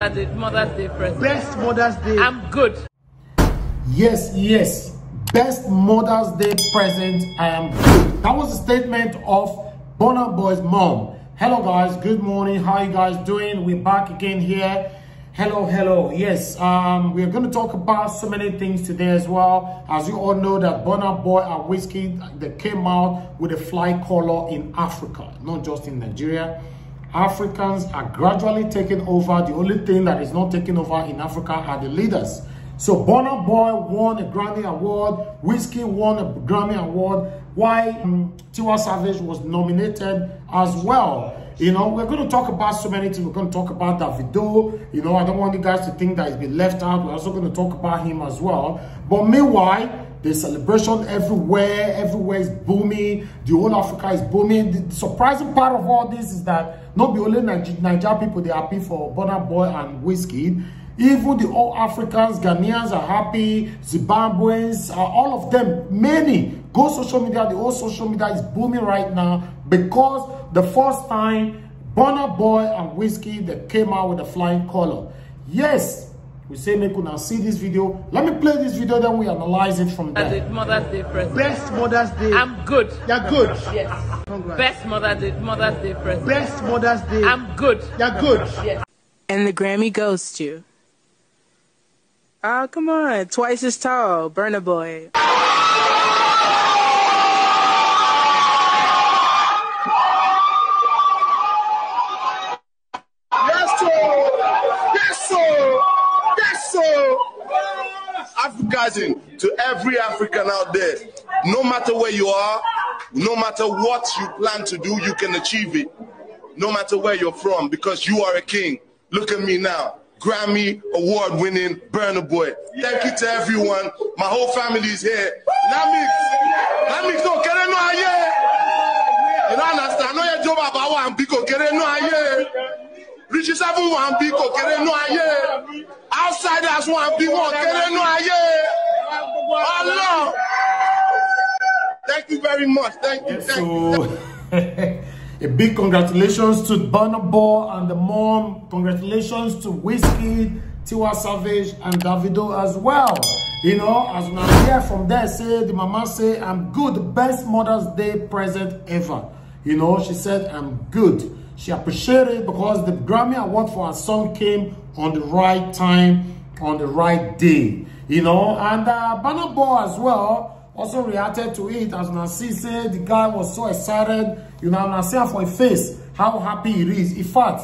Mother's Day present. Best Mother's Day. I'm good. Yes. Best Mother's Day present. I am good. That was a statement of Burnaboy's mom. Hello guys, good morning. How you guys doing? We're back again here. Hello. Yes, we're going to talk about so many things today as well. As you all know that Burnaboy and Wizkid, they came out with a fly color in Africa, not just in Nigeria. Africans are gradually taking over. The only thing that is not taking over in Africa are the leaders. So Burnaboy won a Grammy Award, Wizkid won a Grammy Award, while Tiwa Savage was nominated as well. You know, we're going to talk about so many things. We're going to talk about Davido. You know, I don't want you guys to think that he's been left out. We're also going to talk about him as well. But meanwhile, there's celebration everywhere. Everywhere is booming. The whole Africa is booming. The surprising part of all this is that not the only Nigerian people, they are happy for Burnaboy and Wizkid. Even the all Africans, Ghanaians are happy, Zimbabweans, all of them, many. Go social media, the whole social media is booming right now because the first time Burnaboy and Wizkid, they came out with a flying color. Yes, we say make una see this video. Let me play this video, then we analyze it from there. Mother's Day present. Best Mother's Day. I'm good. You're good. Yes. Congrats. Best Mother's Day present. Best Mother's Day. I'm good. You're good. Yes. And the Grammy goes to... Oh, come on. Twice as tall. Burnaboy. Yes, so. Africanism to every African out there. No matter where you are, no matter what you plan to do, you can achieve it. No matter where you're from, because you are a king. Look at me now. Grammy award-winning Burnaboy. Thank you to everyone. My whole family is here. Namix, no, can I know aye? You don't understand? No, your job about one biko, can I know aye? Richie 7 one biko, can I know aye? Outsiders one biko, can I know aye? Allah. Thank you very much. Thank you. A big congratulations to Burnaboy and the mom. Congratulations to Wizkid, Tiwa Savage, and Davido as well. You know, as when I hear from there, say the mama say, I'm good, the best Mother's Day present ever. You know, she said, I'm good. She appreciated it because the Grammy Award for her song came on the right time, on the right day. You know, and Burnaboy as well also reacted to it. As Nancy said, the guy was so excited. You know, Nancy for a face, how happy he is. In fact,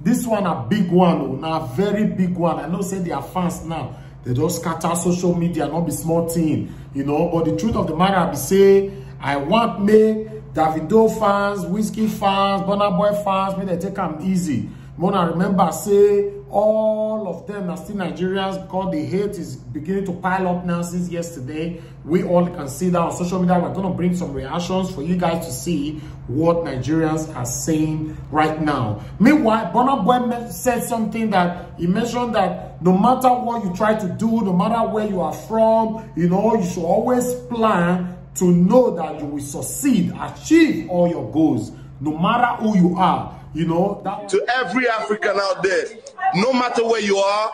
this one a big one, now a very big one. I know say they are fans now. They just scatter social media, not be small thing, you know. But the truth of the matter, I be say, I want me Davido fans, Wizkid fans, Burnaboy fans, may they take them easy. Mona remember say all of them are still Nigerians because the hate is beginning to pile up now since yesterday. We all can see that on social media. We're going to bring some reactions for you guys to see what Nigerians are saying right now. Meanwhile, Burnaboy said something that he mentioned that no matter what you try to do, no matter where you are from, you know, you should always plan to know that you will succeed, achieve all your goals, no matter who you are. You know, that to every African out there, no matter where you are,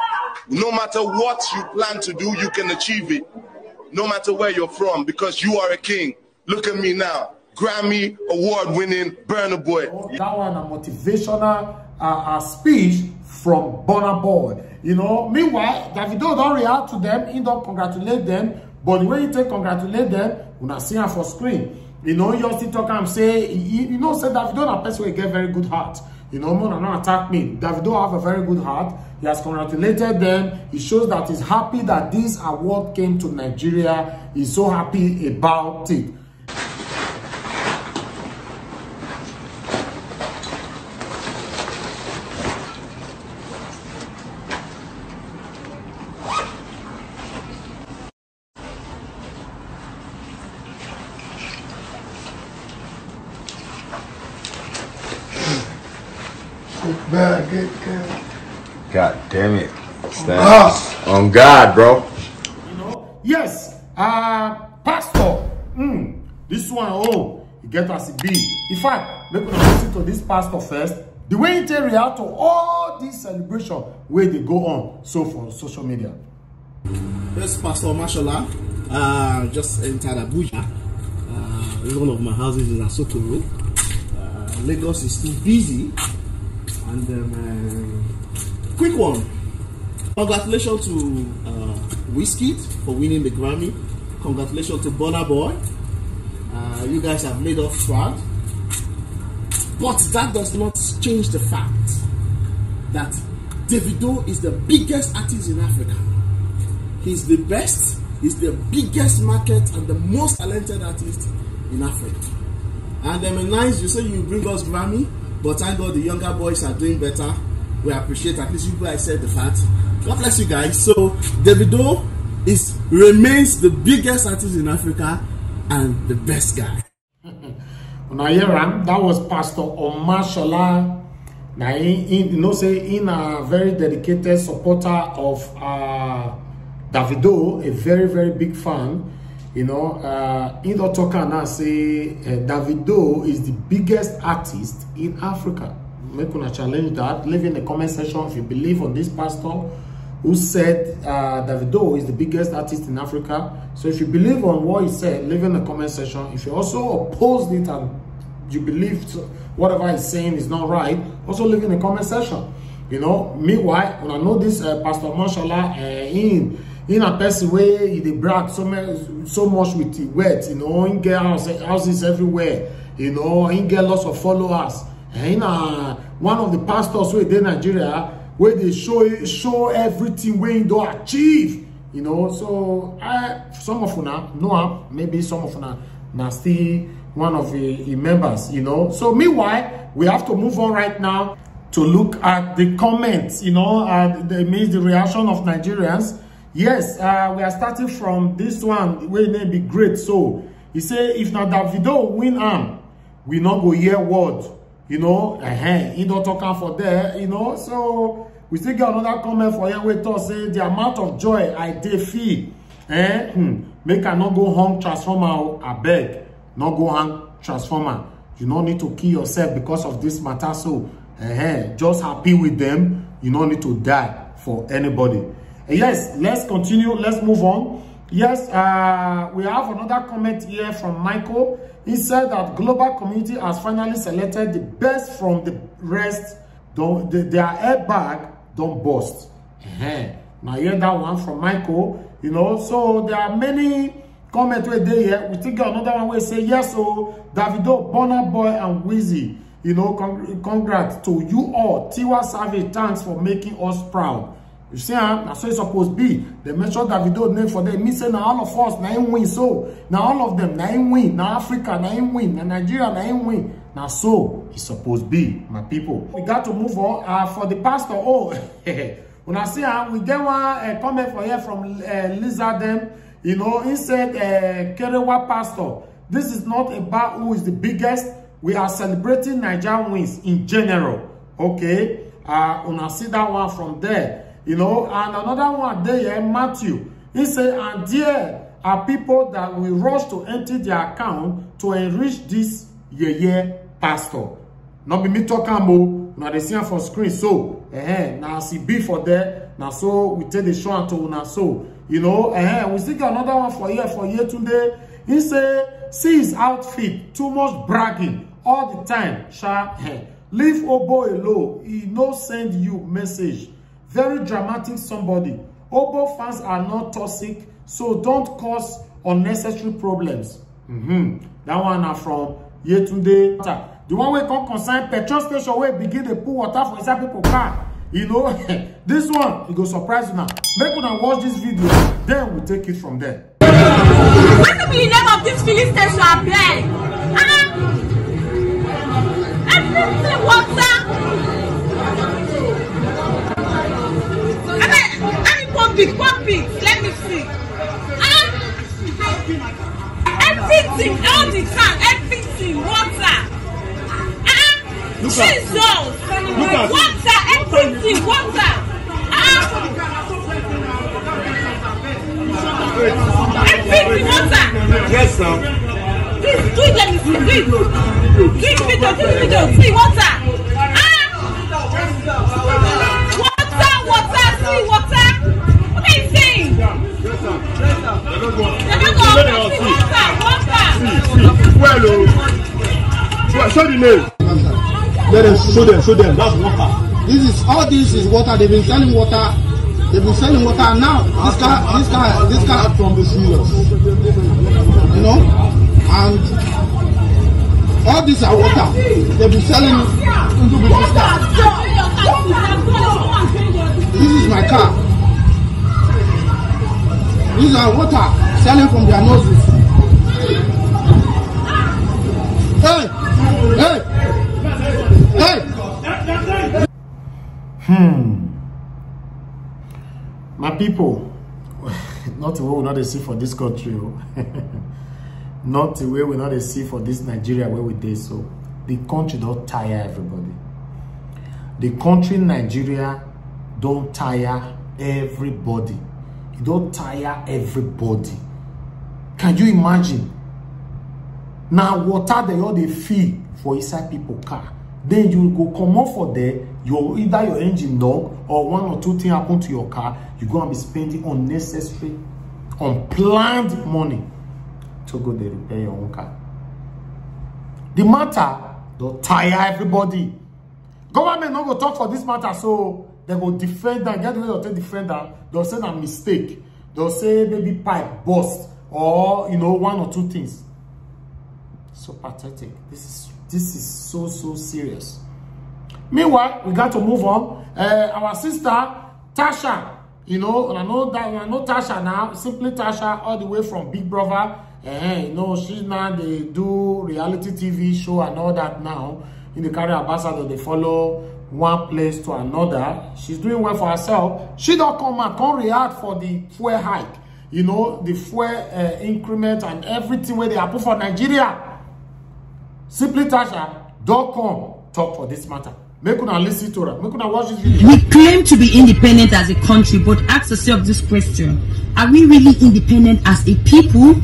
no matter what you plan to do, you can achieve it. No matter where you're from, because you are a king. Look at me now. Grammy award-winning Burnaboy. That one a motivational speech from Burnaboy. You know, meanwhile, Davido don't react to them, he don't congratulate them, but the way you take congratulate them, when I see her for screen. You know, you still talk and say, you know, say Davido a person will get very good heart. You know, Mona not attack me. Davido have a very good heart. He has congratulated them. He shows that he's happy that this award came to Nigeria. He's so happy about it. God damn it. On God, bro. You know, yes, pastor. This one, oh, he get us a B. In fact, let me listen to this pastor first. the way they react to all these celebrations where they go on so for social media. Yes, Pastor Mashallah, just entered Abuja. One of my houses is Asokoro. Lagos is too busy. And quick one. Congratulations to Wizkid for winning the Grammy. Congratulations to Burnaboy. You guys have made us proud. But that does not change the fact that Davido is the biggest artist in Africa. He's the best, he's the biggest market and the most talented artist in Africa. And nice, you say you bring us Grammy, but thank God the younger boys are doing better. We appreciate, at least you guys said the fact. God bless you guys. So Davido remains the biggest artist in Africa and the best guy. Now, that was Pastor Omashola. Now, in a very dedicated supporter of Davido, a very, very big fan. In the talk now say Davido is the biggest artist in Africa. Make una challenge that. Leave in the comment section if you believe on this pastor who said Davido is the biggest artist in Africa. So if you believe on what he said, leave in the comment section. If you also opposed it and you believe whatever he's saying is not right, also leave in the comment section. Meanwhile, when I know this Pastor Mashallah in a person way they brag so much with the words, he get houses everywhere, he get lots of followers. And one of the pastors who in Nigeria, where they show everything where he do achieve, so some of una know, maybe some of una now still one of the members, So meanwhile, we have to move on right now to look at the comments, the reaction of Nigerians. Yes, we are starting from this one where it may be great. So he say if now Davido win we not go hear word, he don't talk for there, so we still get another comment for here where to say the amount of joy I dey feel, make I not go home transformer, I beg, not go home transformer. You don't need to kill yourself because of this matter. So just happy with them. You don't need to die for anybody. Yes, let's continue. Let's move on. Yes, we have another comment here from Michael. He said that global community has finally selected the best from the rest. Their airbag don't burst. Now hear that one from Michael. So there are many comments where they here. We think another one where say yes. So Davido, Burnaboy, and Wizzy. Congrats to you all. Tiwa Savage, thanks for making us proud. You see, that's what it's supposed to be. They mentioned Davido name for them. Me say now all of us, now him win. So now all of them, now him win. Now Africa, now him win. Now Nigeria, now him win. Now so it's supposed to be, my people. We got to move on. For the pastor, when I see we get one comment for here from Lizard them. He said, Kerewa pastor, this is not about who is the biggest. We are celebrating Nigerian wins in general. Okay. When I see that one from there. And another one there, Matthew. He said, and there are people that will rush to empty their account to enrich this pastor. Not be me talking about, now they see him for screen. So, now see B for there. Now so we take the show to now so, we still got another one for here today. He said, see his outfit, too much bragging all the time. Leave Obo alone. He no send you message. Very dramatic somebody. Obo fans are not toxic, so don't cause unnecessary problems. That one are from Yetunde. The one we can concern petrol station where begin to put water for inside people car. This one, it go surprise you now. Make una watch this video, then we take it from there. What will be the name of this filling station I beg? Everything water. Pump it. Let me see. Everything, all the time, everything, water. Jesus, water, everything, water. Everything, water. Yes, sir. Please, do it, let me see. Do it. Give me the, see water. Show the name. Let them show them. That's water. All this is water. They've been selling water. Now. This guy from the serious. You know, and all these are water. They've been selling into business car. This is my car. These are water selling from their noses. Hey! My people, not the way we not see for this country, not the way we not see for this Nigeria where we did. So the country don't tire everybody. The country Nigeria don't tire everybody. It don't tire everybody. Can you imagine? Now water they all they feel for inside people car. Then you go come off for there, either your engine knock or one or two things happen to your car, you're going to be spending unnecessary, unplanned money to go there repair your own car. The matter don't tire everybody. Government not go talk for this matter, so they go defend and get the way they'll defend that. They'll say a mistake. They'll say maybe pipe burst or one or two things. So pathetic. This is so serious. Meanwhile, we got to move on. Our sister Tasha, I know Tasha now, simply Tasha, all the way from Big Brother. She's now they do reality TV show and all that now. In the career ambassador, they follow one place to another. She's doing well for herself. She don't come and can't react for the fuel hike. The fuel increment and everything where they are put for Nigeria. Simply Tasha, don't come talk for this matter. Make una listen to her. Make una watch this video. We claim to be independent as a country, but ask yourself this question. Are we really independent as a people?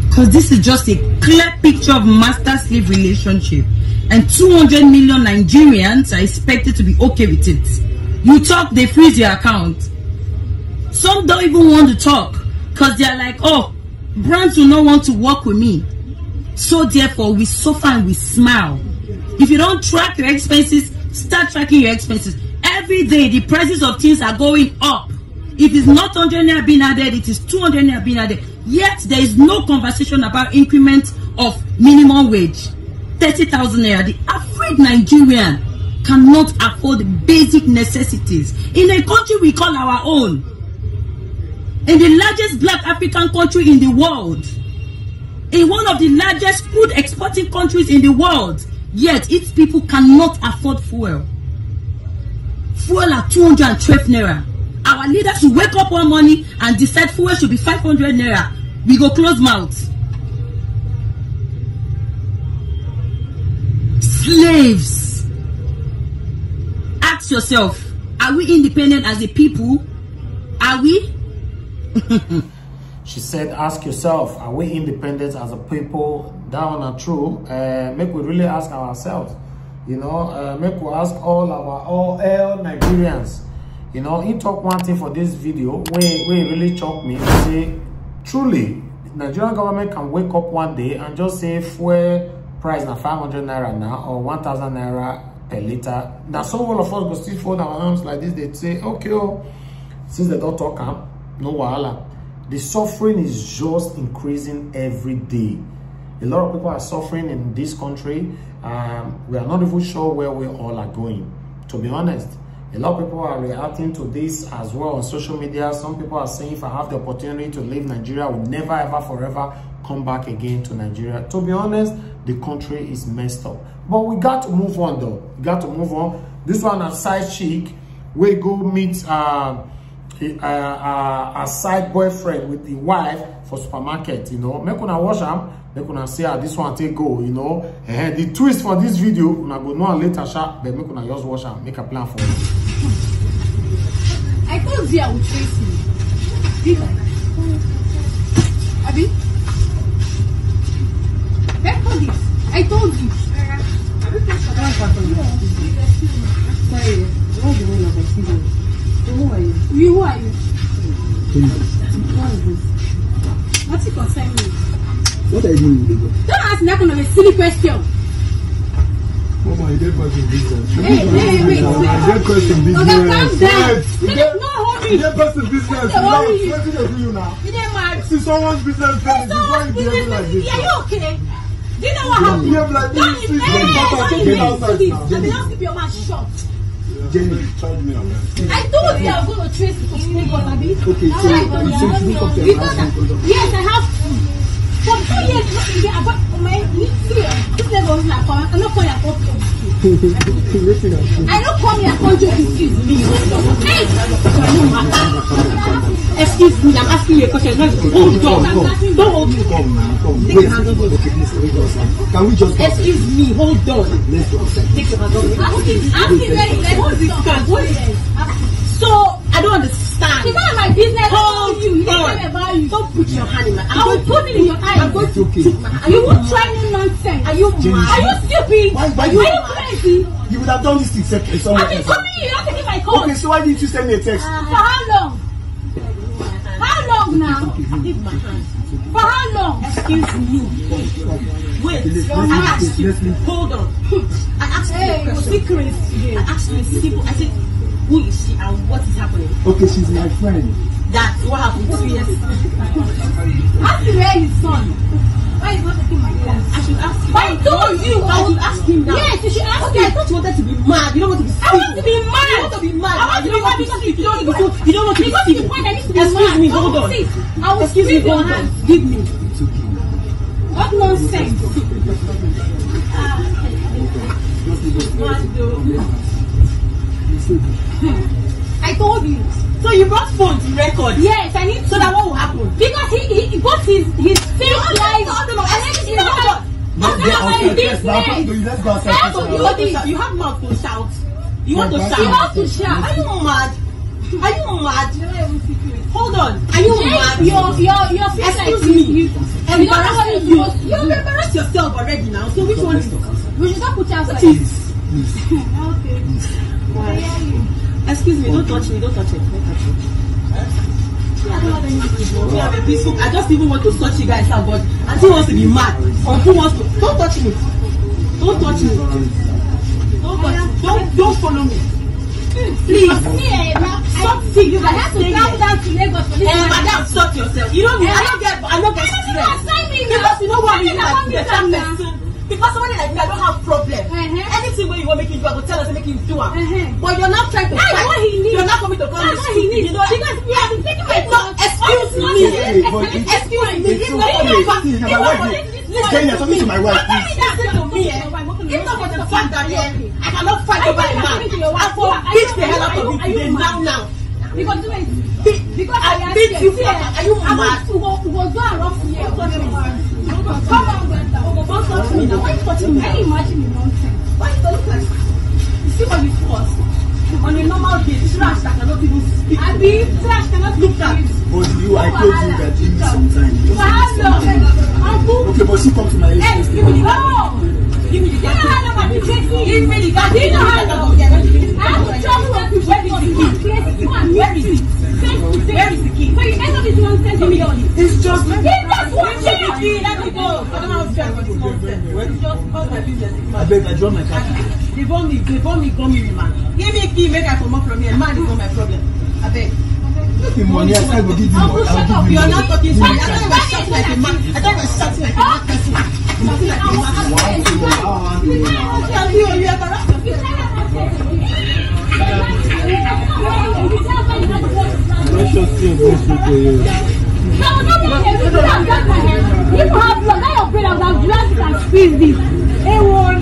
Because this is just a clear picture of master-slave relationship. And 200 million Nigerians are expected to be okay with it. You talk, they freeze your account. Some don't even want to talk because they're like, oh, brands will not want to work with me. So therefore, we suffer and we smile. If you don't track your expenses, start tracking your expenses. Every day, the prices of things are going up. If it's not 100 naira being added, it is 200 naira being added. Yet, there is no conversation about increment of minimum wage. 30,000 naira. The average Nigerian cannot afford basic necessities. In a country we call our own. In the largest black African country in the world. In one of the largest food exporting countries in the world. Yet, its people cannot afford fuel. Fuel at 212 naira. Our leaders should wake up one morning and decide fuel should be 500 naira. We go close mouths. Slaves. Ask yourself, are we independent as a people? Are we? She said, ask yourself, are we independent as a people? That one are true. Make we really ask ourselves. Make we ask all Nigerians. He talk one thing for this video where he really choked me and say, truly, the Nigerian government can wake up one day and just say fuel price na 500 naira now or 1,000 naira per liter. Now, so all of us go still fold our arms like this. They say, okay, since they don't talk, no wahala. The suffering is just increasing every day. A lot of people are suffering in this country. We are not even sure where we all are going, to be honest. A lot of people are reacting to this as well on social media. Some people are saying if I have the opportunity to leave Nigeria, I will never, ever, forever come back again to Nigeria. To be honest, the country is messed up. But we got to move on though. We got to move on. This one at Sidechic, we go meet a side boyfriend with the wife for supermarket, Make una watch them. Make una see how this one take go, The twist for this video, una go know later, but make una just watch and make a plan for it. I told you I would trace you. Abi? Back for this. I told you. Sorry, what's the name of my video? Who are you? Who are you? What is this? What's it concern me? What are you doing with Lagos? Don't ask me that kind of a silly question. Mama, you get question business. Wait. You get question business. Okay, calm down. No, hurry. You get question business. What did they do you now? You get mad. See someone's business. Someone's business. Are you okay? Do you know what happened? You have like this. Don't keep your mouth shut. Jenny, charge me on that. I told you I was going to trace it to Lagos, Abi. Okay, so you come to your house. Yes, I have to. For 2 years, I got my this Lagos is not coming. I'm not calling a country. I don't call me a country. Excuse me. Hey! Excuse me, I'm asking you a question. Hold on. Don't hold me. Come now. Take your hands off me. Okay, please, can we just excuse me, hold on. Let's go outside. Take your hands off me. What is this? So, I don't understand. It's not my business. Hold you. Don't put your hand in my eye. I will put it in your eye. I'm going to okay. You won't try any nonsense. Are you mad? Are you stupid? Why are you crazy? You would have done this except if someone else. I've been calling you. You're not taking my call. Okay, so why didn't you send me a text? For how long? How long now? Leave my hand. For how long? Excuse me. Wait. I asked you. Hold on. I asked you a question. I asked you a simple. I said, who is she and what is happening? Okay, she's my friend. That's what happened 2 years. Ask him where his son. Why is not taking my class? I should ask him. I told you. I should ask him now. Yes, you should ask him. I thought you wanted to be mad. You don't want to be stupid. I want to be mad. You want to be mad. I want to be mad because you don't want to be stupid. You don't want to be stupid. Excuse me, hold on. Excuse me, hold on. Give me. What nonsense? I told you. So you brought phone to record? Yes, I need. So that what will happen? Because he bought his fake life. You have mouth to shout. You want to shout? You have to shout. Are you mad? Are you mad? Hold on. Are you mad? You're excuse me. You embarrass yourself already now. So which one is it? We should not put you outside. Okay. Excuse me, don't touch me, don't touch it. Don't touch it. We have a peaceful. I just even want to touch you guys out, but Auntie wants to be mad. Or who wants to? Don't touch me. Don't touch me. Don't follow me. Please. Stop seeing you guys. I have to travel down to Lagos for this. Madam, stop yourself. You don't. I don't get stressed. Because you know what we do. Because somebody like me, I don't have problem. Anything where you want making do, I will tell us making you do it. But you're not trying to fight. You're not coming to call me stupid. You know, because we have been taking my talk. Excuse me. Excuse me. It's not talking to my wife. Listen to me. It's not for the fact that I cannot fight over a man. I will beat the hell out of you today now. Because I beat you. Are you mad? It was so rough here. Come on, don't touch me now. Why are you touching me? Can you imagine the nonsense? Why you look like you see what you force? On a normal day, trash that cannot even speak. I mean, trash cannot look at you. But you, I told you that you need some time. Okay, but she come to my house. Give me the gun. Give me the gun. Give me the gun. Do you know how to get ready? I have to travel with you. Where is the key? Where is the key? So you end up this nonsense. Give me your key. It's just me. That's what you let me go. I don't know how to tell you nonsense. It's just about my business. I beg, I draw my car. They want me, man. Give me a key, make I come up from here. Man is not my problem. I beg. The money, I will give you money. Shut up. You're not talking to me. I thought you were shouting like a man. I thought you were shouting like a mad person. Shouting like a mad person. You embarrassed yourself. Let's just see this for you. No, if you have blood, now your brain has glass and squeeze this. Hey, one.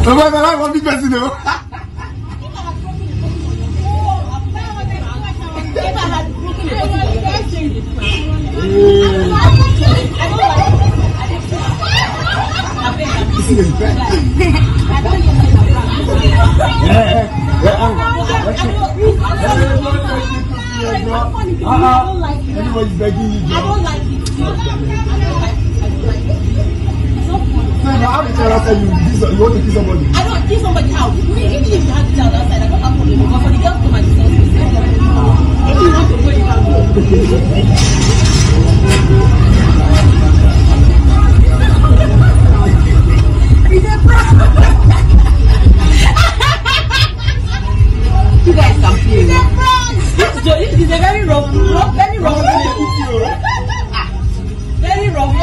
I want big person though. Everybody's begging you. I don't like it. So how did you tell you want to kill somebody? I don't kill somebody out. Even if you have to tell outside, I don't have problem. But for the girls to my discuss, if you want to go, you can go. You guys can play. This is a very rough, very rough. Very rough.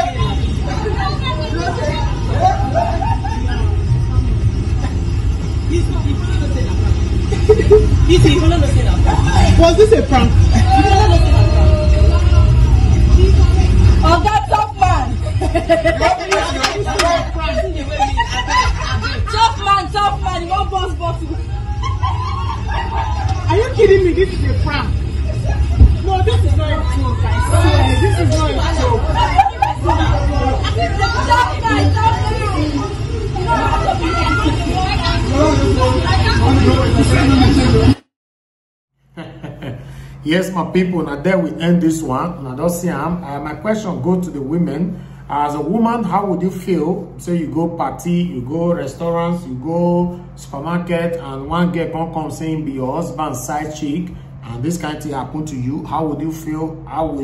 Was this a prank? Oh, that tough man. Tough man, you won't boss bottle. Are you kidding me? This is a prank. No, this is not a joke. I swear, this is not a joke. Yes, my people, now there we end this one. Now don't see my question go to the women. As a woman, how would you feel? Say you go party, you go restaurants, you go supermarket, and one girl come saying be your husband's side chick, and this kind of thing happen to you. How would you feel? How are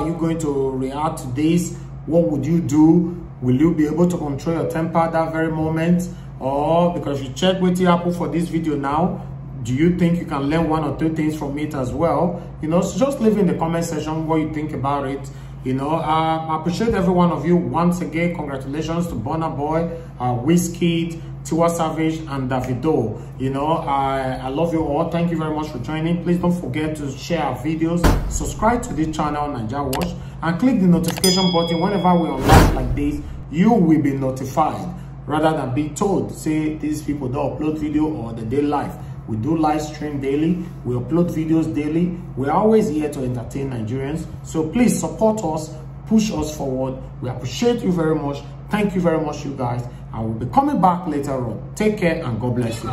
you going to react to this? What would you do? Will you be able to control your temper at that very moment? Or because you check with the Apple for this video now, do you think you can learn one or two things from it as well? You know, so just leave in the comment section what you think about it. You know, I appreciate every one of you once again. Congratulations to Burnaboy, Wizkid, Tiwa Savage, and Davido. You know, I love you all. Thank you very much for joining. Please don't forget to share our videos, subscribe to this channel, NAIJA Watch, and click the notification button. Whenever we're on live like this, you will be notified rather than be told, say these people don't upload video or the day live. We do live stream daily. We upload videos daily. We're always here to entertain Nigerians. So please support us, push us forward. We appreciate you very much. Thank you very much, you guys. I will be coming back later on. Take care and God bless you.